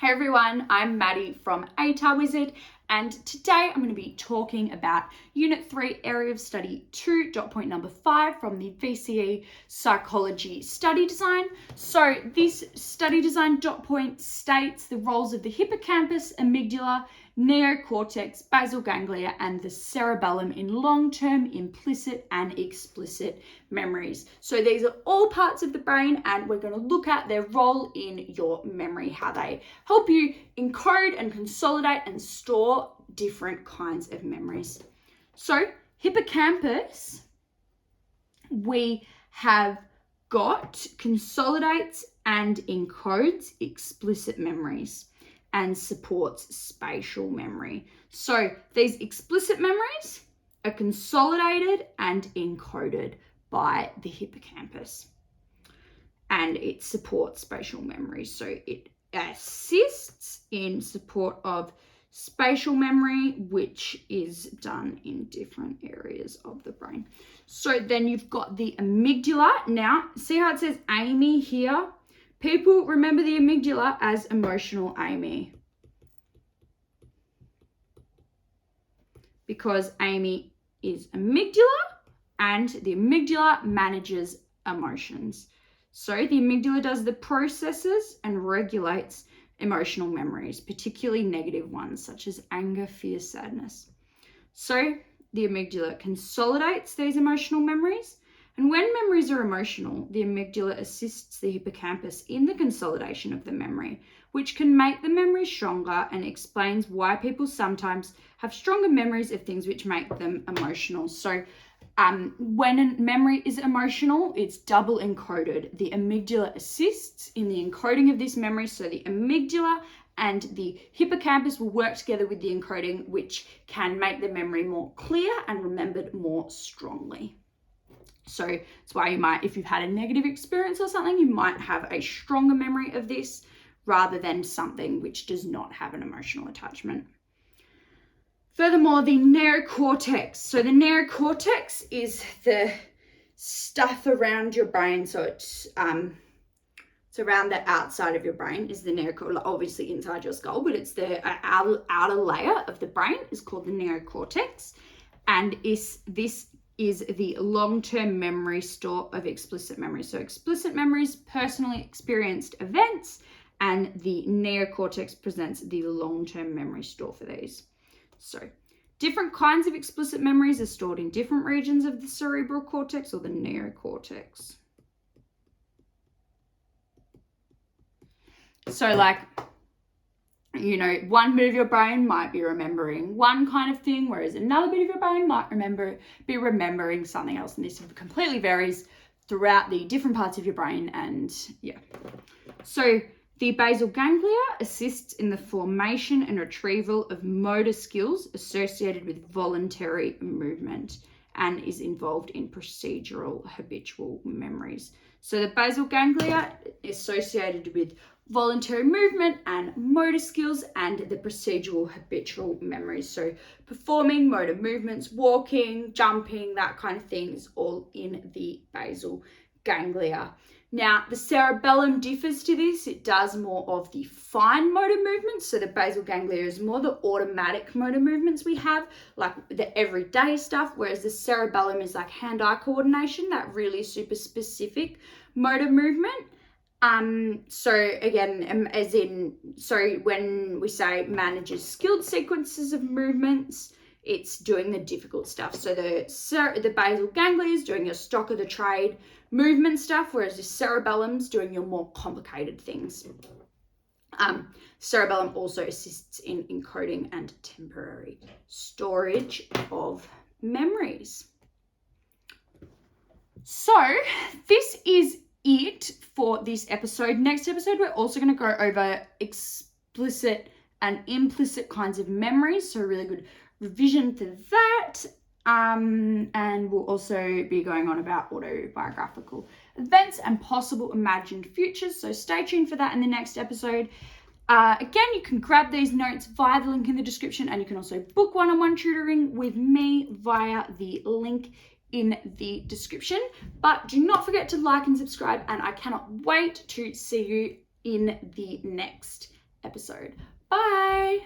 Hey everyone, I'm Maddie from ATAR Wizard, and today I'm going to be talking about Unit 3, Area of Study 2, dot point number 5 from the VCE Psychology Study Design. So this study design dot point states the roles of the hippocampus, amygdala, neocortex, basal ganglia, and the cerebellum in long-term implicit and explicit memories. So these are all parts of the brain, and we're going to look at their role in your memory, how they help you encode and consolidate and store different kinds of memories. So hippocampus, we have got consolidates and encodes explicit memories and supports spatial memory. So these explicit memories are consolidated and encoded by the hippocampus, and it supports spatial memory. So it assists in support of spatial memory, which is done in different areas of the brain. So then you've got the amygdala. Now, see how it says Amy here? People remember the amygdala as emotional Amy, because Amy is amygdala and the amygdala manages emotions. So the amygdala does the processes and regulates emotional memories, particularly negative ones such as anger, fear, sadness. So the amygdala consolidates these emotional memories. And when memories are emotional, the amygdala assists the hippocampus in the consolidation of the memory, which can make the memory stronger and explains why people sometimes have stronger memories of things which make them emotional. So when a memory is emotional, it's double encoded. The amygdala assists in the encoding of this memory, so the amygdala and the hippocampus will work together with the encoding, which can make the memory more clear and remembered more strongly. So it's why you might, if you've had a negative experience or something, you might have a stronger memory of this rather than something which does not have an emotional attachment. Furthermore, the neocortex. So the neocortex is the stuff around your brain. So it's around the outside of your brain is the neocortex, obviously inside your skull, but it's the outer layer of the brain is called the neocortex. And this is the long-term memory store of explicit memory. So explicit memories, personally experienced events, and the neocortex presents the long-term memory store for these. So different kinds of explicit memories are stored in different regions of the cerebral cortex or the neocortex. So like, you know, one bit of your brain might be remembering one kind of thing, whereas another bit of your brain might be remembering something else. And this completely varies throughout the different parts of your brain. And yeah. So the basal ganglia assists in the formation and retrieval of motor skills associated with voluntary movement and is involved in procedural habitual memories. So the basal ganglia is associated with voluntary movement and motor skills and the procedural habitual memories. So performing motor movements, walking, jumping, that kind of thing is all in the basal ganglia. Now, the cerebellum differs to this. It does more of the fine motor movements. So the basal ganglia is more the automatic motor movements we have, like the everyday stuff, whereas the cerebellum is like hand-eye coordination, that really super specific motor movement. So again, when we say manages skilled sequences of movements, it's doing the difficult stuff. So the basal ganglia is doing your stock of the trade movement stuff, whereas the cerebellum's doing your more complicated things. Cerebellum also assists in encoding and temporary storage of memories. So this is it for this episode. Next episode, we're also going to go over explicit and implicit kinds of memories. So really good revision for that. And we'll also be going on about autobiographical events and possible imagined futures. So stay tuned for that in the next episode. Again, you can grab these notes via the link in the description, and you can also book one-on-one tutoring with me via the link in the description. But do not forget to like and subscribe, and I cannot wait to see you in the next episode. Bye!